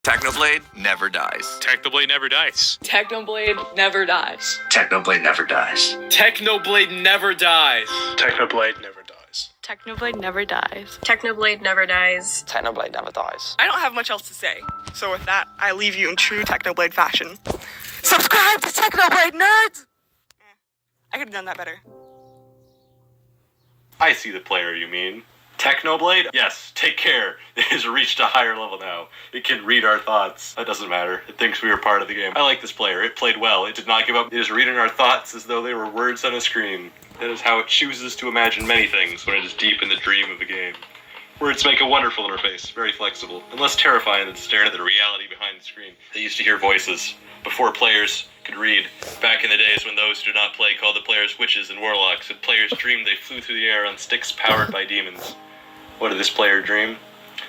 Technoblade never dies. Technoblade never dies. Technoblade never dies. Technoblade never dies. Technoblade never dies. Technoblade never dies. Technoblade never dies. Technoblade never dies. Technoblade never dies. I don't have much else to say, so with that, I leave you in true Technoblade fashion. Subscribe to Technoblade, nerds! I could have done that better. I see the player you mean. Technoblade? Yes, take care. It has reached a higher level now. It can read our thoughts. That doesn't matter. It thinks we are part of the game. I like this player. It played well. It did not give up. It is reading our thoughts as though they were words on a screen. That is how it chooses to imagine many things when it is deep in the dream of a game. Words make a wonderful interface, very flexible, and less terrifying than staring at the reality behind the screen. They used to hear voices before players could read. Back in the days when those who did not play called the players witches and warlocks, and players dreamed they flew through the air on sticks powered by demons. What did this player dream?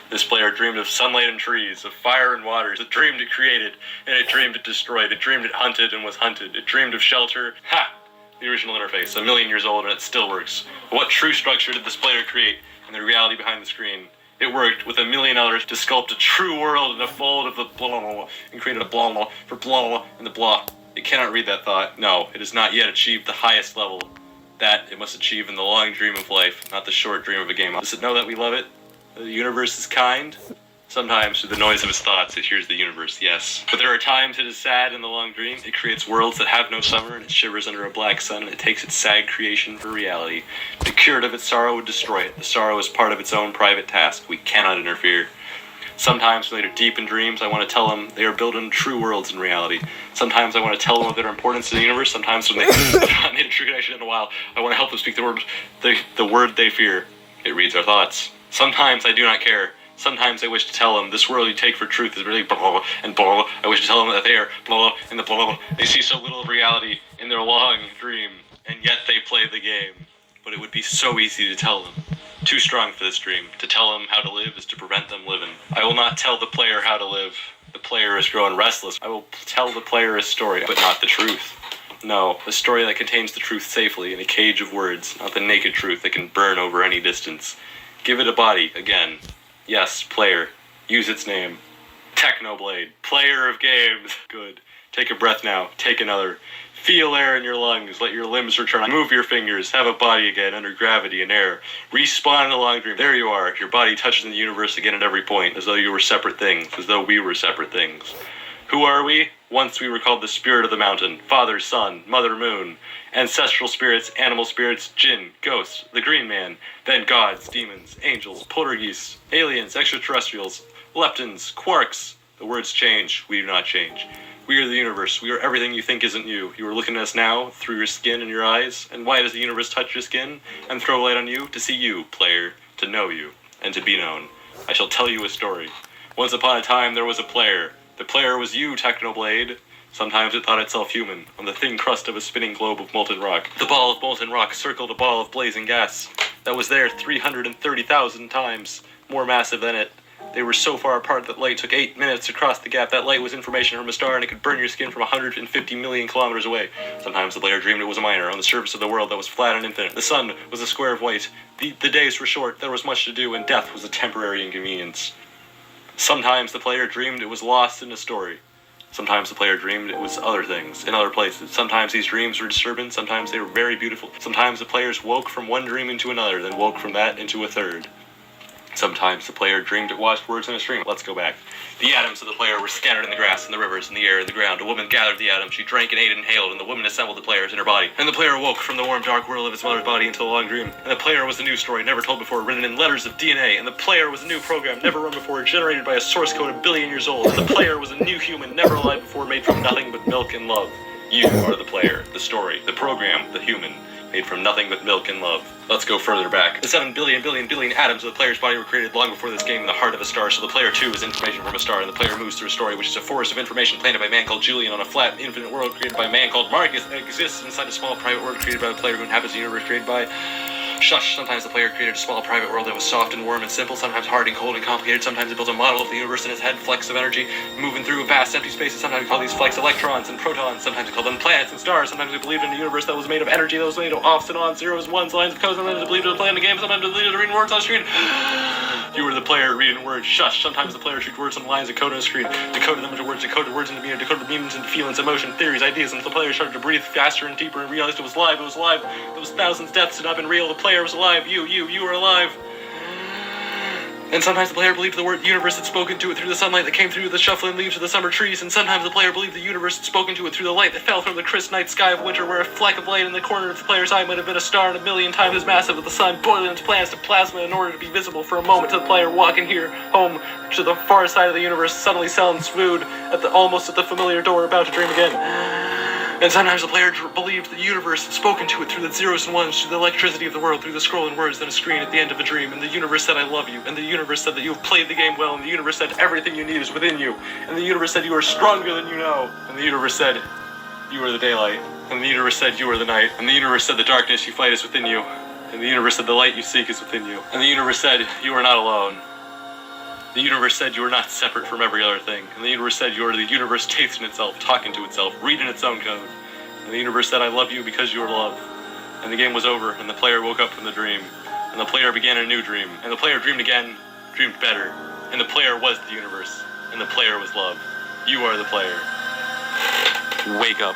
This player dreamed of sunlight and trees, of fire and waters. It dreamed it created, and it dreamed it destroyed. It dreamed it hunted and was hunted. It dreamed of shelter. Ha! The original interface, 1 million years old, and it still works. What true structure did this player create in the reality behind the screen? It worked with $1 million to sculpt a true world in a fold of the blah, blah, blah, and created a blah, blah, for blah, and the blah. It cannot read that thought. No, it has not yet achieved the highest level. That it must achieve in the long dream of life, not the short dream of a game. Does it know that we love it? The universe is kind? Sometimes, through the noise of its thoughts, it hears the universe, yes. But there are times it is sad in the long dream. It creates worlds that have no summer, and it shivers under a black sun, and it takes its sad creation for reality. To cure it of its sorrow would destroy it. The sorrow is part of its own private task. We cannot interfere. Sometimes, when they are deep in dreams, I want to tell them they are building true worlds in reality. Sometimes I want to tell them of their importance to the universe. Sometimes, when they have not made a true connection in a while, I want to help them speak the word they fear. It reads our thoughts. Sometimes I do not care. Sometimes I wish to tell them this world you take for truth is really blah, and blah. I wish to tell them that they are blah, and the blah. They see so little of reality in their long dream, and yet they play the game. But it would be so easy to tell them. Too strong for this dream. To tell them how to live is to prevent them living. I will not tell the player how to live. The player is growing restless. I will tell the player a story, but not the truth. No, a story that contains the truth safely in a cage of words, not the naked truth that can burn over any distance. Give it a body, again. Yes, player. Use its name. Technoblade. Player of games. Good. Take a breath now. Take another. Feel air in your lungs. Let your limbs return. Move your fingers. Have a body again under gravity and air. Respawn in a long dream. There you are. Your body touches the universe again at every point, as though you were separate things, as though we were separate things. Who are we? Once we were called the spirit of the mountain, father, sun, mother, moon, ancestral spirits, animal spirits, jinn, ghosts, the green man, then gods, demons, angels, poltergeists, aliens, extraterrestrials, leptons, quarks. The words change. We do not change. We are the universe. We are everything you think isn't you. You are looking at us now through your skin and your eyes. And why does the universe touch your skin and throw light on you? To see you, player, to know you, and to be known. I shall tell you a story. Once upon a time there was a player. The player was you, Technoblade. Sometimes it thought itself human, on the thin crust of a spinning globe of molten rock. The ball of molten rock circled a ball of blazing gas that was there 330,000 times more massive than it. They were so far apart that light took 8 minutes to cross the gap. That light was information from a star, and it could burn your skin from 150 million kilometers away. Sometimes the player dreamed it was a miner on the surface of the world that was flat and infinite. The sun was a square of white. The days were short, there was much to do, and death was a temporary inconvenience. Sometimes the player dreamed it was lost in a story. Sometimes the player dreamed it was other things, in other places. Sometimes these dreams were disturbing, sometimes they were very beautiful. Sometimes the players woke from one dream into another, then woke from that into a third. Sometimes the player dreamed it watched words in a stream. Let's go back. The atoms of the player were scattered in the grass, in the rivers, in the air, in the ground. A woman gathered the atoms. She drank and ate and inhaled, and the woman assembled the players in her body. And the player awoke from the warm, dark world of his mother's body into a long dream. And the player was a new story, never told before, written in letters of DNA. And the player was a new program, never run before, generated by a source code 1 billion years old. And the player was a new human, never alive before, made from nothing but milk and love. You are the player, the story, the program, the human, made from nothing but milk and love. Let's go further back. The 7 billion atoms of the player's body were created long before this game in the heart of a star, so the player too is information from a star, and the player moves through a story, which is a forest of information planted by a man called Julian on a flat, infinite world created by a man called Marcus that exists inside a small private world created by the player who inhabits the universe created by... Shush. Sometimes the player created a small private world that was soft and warm and simple, sometimes hard and cold and complicated. Sometimes it built a model of the universe in his head, flecks of energy moving through vast empty spaces. Sometimes we call these flecks electrons and protons. Sometimes we call them planets and stars. Sometimes we believed in a universe that was made of energy, that was made of offs and ons, zeros, ones, lines of code. Sometimes we believed in playing the game. Sometimes we believed in reading words on the screen. You are the player reading words. Shush. Sometimes the player reads words on the lines, decoded on the screen, decoded them into words, decoded words into meaning, decoded meanings into feelings, emotion, theories, ideas, and the player started to breathe faster and deeper and realized it was live. It was live. Those thousands deaths had not been real. The player was alive. You were alive. And sometimes the player believed the word universe had spoken to it through the sunlight that came through the shuffling leaves of the summer trees, and sometimes the player believed the universe had spoken to it through the light that fell from the crisp night sky of winter, where a fleck of light in the corner of the player's eye might have been a star and a million times as massive as the sun, boiling its plans to plasma in order to be visible for a moment to the player walking here home to the far side of the universe, suddenly selling food almost at the familiar door, about to dream again. And sometimes the player believed the universe had spoken to it through the zeros and ones, through the electricity of the world, through the scrolling words on a screen at the end of a dream. And the universe said, I love you. And the universe said that you have played the game well. And the universe said everything you need is within you. And the universe said you are stronger than you know. And the universe said you are the daylight. And the universe said you are the night. And the universe said the darkness you fight is within you. And the universe said the light you seek is within you. And the universe said you are not alone. The universe said you are not separate from every other thing. And the universe said you are the universe tasting itself, talking to itself, reading its own code. And the universe said, I love you because you are love. And the game was over, and the player woke up from the dream. And the player began a new dream. And the player dreamed again, dreamed better. And the player was the universe. And the player was love. You are the player. Wake up.